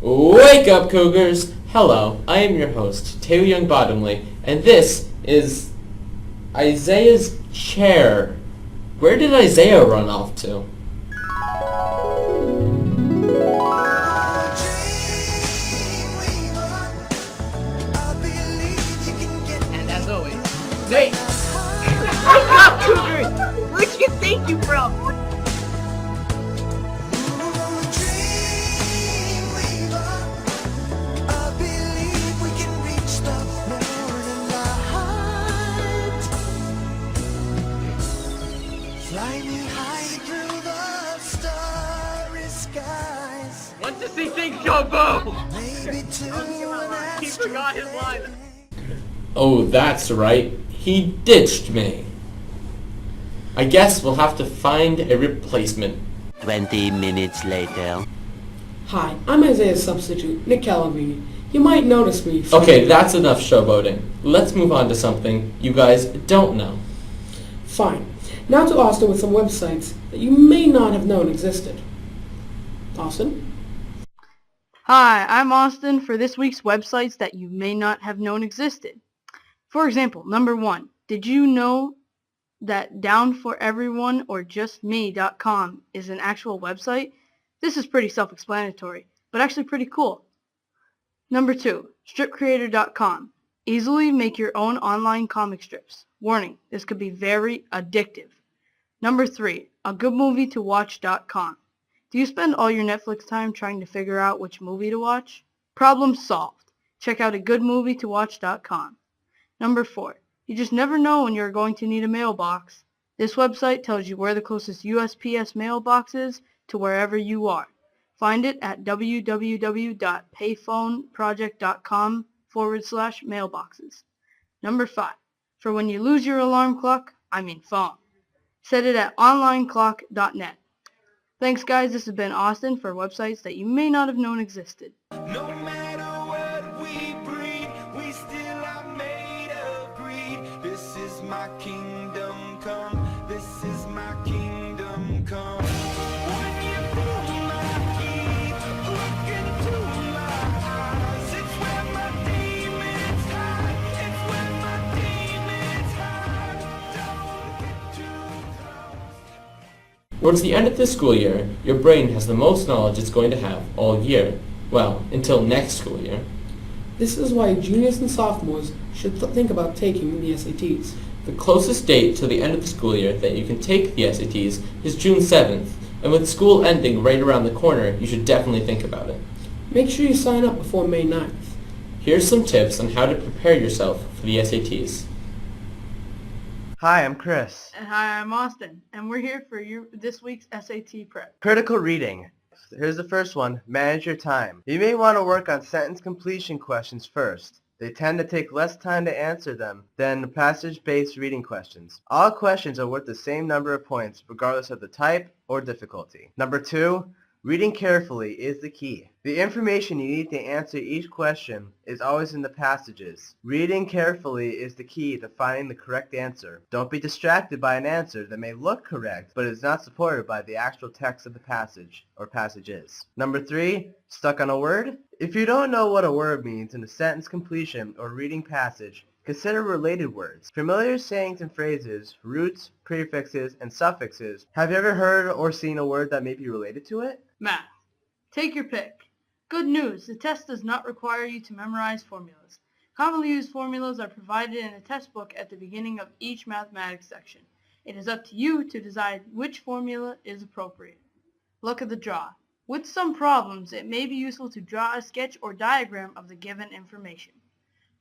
Wake up, Cougars! Hello, I am your host, Taylor Young Bottomley, and this is Isaiah's chair. Where did Isaiah run off to? And as always, wait! Wake up, Cougars! Where'd you think you from? Want to see things go boom! He forgot his line. Oh, that's right. He ditched me. I guess we'll have to find a replacement. 20 minutes later. Hi, I'm Isaiah's substitute, Nick Calabrini. You might notice me. Okay, that's enough showboating. Let's move on to something you guys don't know. Fine. Now to Austin with some websites that you may not have known existed. Austin? Hi, I'm Austin for this week's websites that you may not have known existed. For example, number 1, did you know that downforeveryone or justme.com is an actual website? This is pretty self-explanatory, but actually pretty cool. Number 2, stripcreator.com. Easily make your own online comic strips. Warning, this could be very addictive. Number 3, agoodmovietowatch.com. Do you spend all your Netflix time trying to figure out which movie to watch? Problem solved. Check out agoodmovietowatch.com. Number 4, you just never know when you're going to need a mailbox. This website tells you where the closest USPS mailbox is to wherever you are. Find it at www.payphoneproject.com/mailboxes. Number 5, for when you lose your alarm clock, phone. Set it at onlineclock.net. Thanks guys, this has been Austin for websites that you may not have known existed. No matter what we breed, we still are made of greed. This is my kingdom come. This is my kingdom come. When you pull my key, look into my eyes. It's where my demons hide. It's where my demons hide. Don't get too close. Towards the end of this school year, your brain has the most knowledge it's going to have all year. Well, until next school year. This is why juniors and sophomores should think about taking the SATs. The closest date to the end of the school year that you can take the SATs is June 7th, and with school ending right around the corner, you should definitely think about it. Make sure you sign up before May 9th. Here's some tips on how to prepare yourself for the SATs. Hi, I'm Chris. And hi, I'm Austin, and we're here for this week's SAT prep. Critical reading. Here's the first one, manage your time. You may want to work on sentence completion questions first. They tend to take less time to answer them than passage-based reading questions. All questions are worth the same number of points regardless of the type or difficulty. Number 2, reading carefully is the key. The information you need to answer each question is always in the passages. Reading carefully is the key to finding the correct answer. Don't be distracted by an answer that may look correct but is not supported by the actual text of the passage or passages. Number 3, stuck on a word? If you don't know what a word means in a sentence completion or reading passage, consider related words. Familiar sayings and phrases, roots, prefixes, and suffixes. Have you ever heard or seen a word that may be related to it? Math. Take your pick. Good news, the test does not require you to memorize formulas. Commonly used formulas are provided in a test book at the beginning of each mathematics section. It is up to you to decide which formula is appropriate. Luck of the draw. With some problems, it may be useful to draw a sketch or diagram of the given information.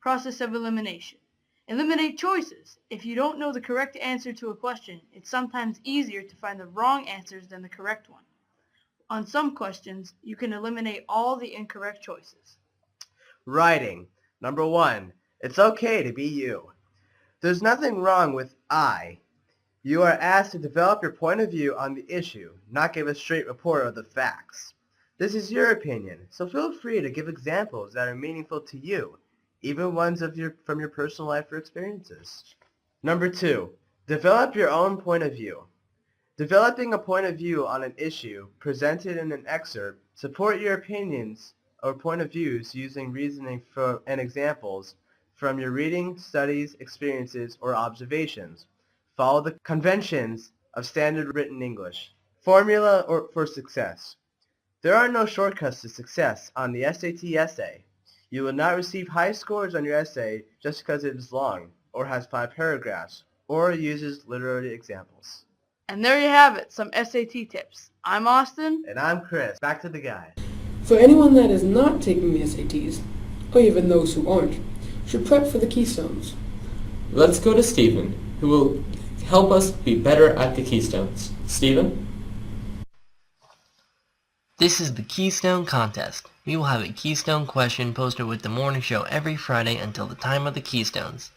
Process of elimination. Eliminate choices. If you don't know the correct answer to a question, it's sometimes easier to find the wrong answers than the correct one. On some questions, you can eliminate all the incorrect choices. Writing. Number 1, it's okay to be you. There's nothing wrong with I. You are asked to develop your point of view on the issue, not give a straight report of the facts. This is your opinion, so feel free to give examples that are meaningful to you, even ones from your personal life or experiences. Number 2, develop your own point of view. Developing a point of view on an issue presented in an excerpt Support your opinions or point of views using reasoning and examples from your reading, studies, experiences, or observations. Follow the conventions of standard written English. Formula for success. There are no shortcuts to success on the SAT essay. You will not receive high scores on your essay just because it is long, or has 5 paragraphs, or uses literary examples. And there you have it, some SAT tips. I'm Austin. And I'm Chris. Back to the guy. For anyone that is not taking the SATs, or even those who aren't, should prep for the Keystones. Let's go to Stephen, who will help us be better at the Keystones. Stephen? This is the Keystone Contest. We will have a Keystone question posted with the morning show every Friday until the time of the Keystones.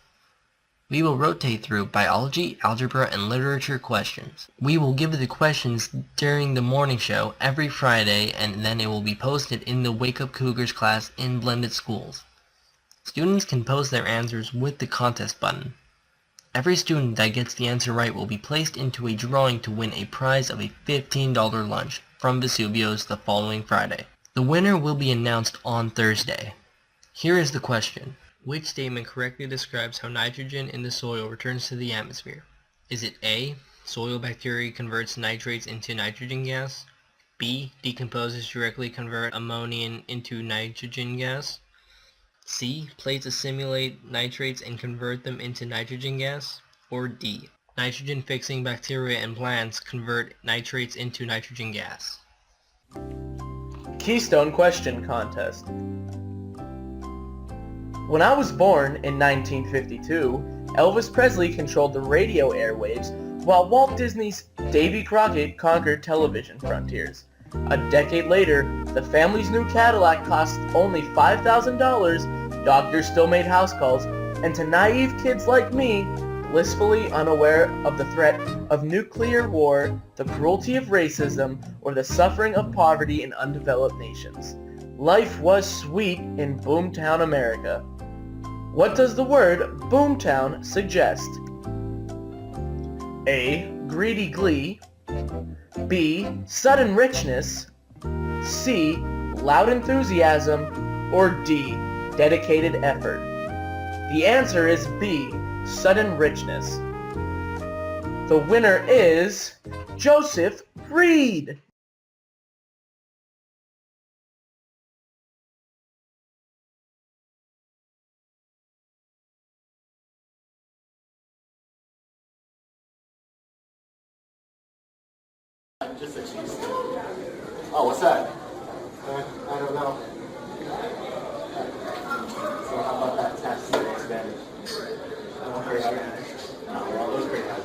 We will rotate through biology, algebra, and literature questions. We will give the questions during the morning show every Friday, and then it will be posted in the Wake Up Cougars class in blended schools. Students can post their answers with the contest button. Every student that gets the answer right will be placed into a drawing to win a prize of a $15 lunch from Vesuvio's the following Friday. The winner will be announced on Thursday. Here is the question. Which statement correctly describes how nitrogen in the soil returns to the atmosphere? Is it A, soil bacteria converts nitrates into nitrogen gas? B, decomposes directly convert ammonia into nitrogen gas? C, plates assimilate nitrates and convert them into nitrogen gas? Or D, nitrogen-fixing bacteria and plants convert nitrates into nitrogen gas? Keystone Question Contest. When I was born in 1952, Elvis Presley controlled the radio airwaves while Walt Disney's Davy Crockett conquered television frontiers. A decade later, the family's new Cadillac cost only $5,000, doctors still made house calls, and to naive kids like me, blissfully unaware of the threat of nuclear war, the cruelty of racism, or the suffering of poverty in undeveloped nations. Life was sweet in Boomtown, America. What does the word Boomtown suggest? A. Greedy glee. B. Sudden richness. C. Loud enthusiasm. Or D. Dedicated effort. The answer is B. Sudden richness. The winner is Joseph Reed. Just a cheese stick. Oh, what's that? I don't know. So how about that test in Spanish? Okay, well, those great guys.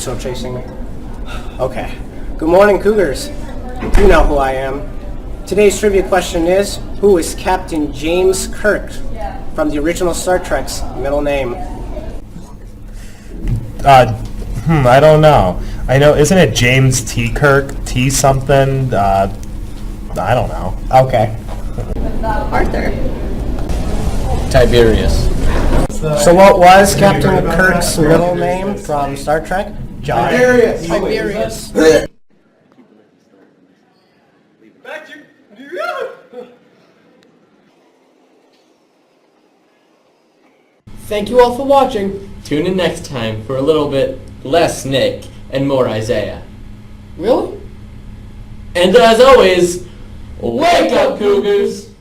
still chasing me? Okay. Good morning, Cougars. You know who I am. Today's trivia question is, who is Captain James Kirk from the original Star Trek's middle name? I don't know. I know, isn't it James T. Kirk? T something? I don't know. Okay. Arthur. Tiberius. So what was Captain Kirk's middle name from Star Trek? John. Tiberius. Thank you all for watching. Tune in next time for a little bit less Nick and more Isaiah. Really? And as always, wake up, Cougars!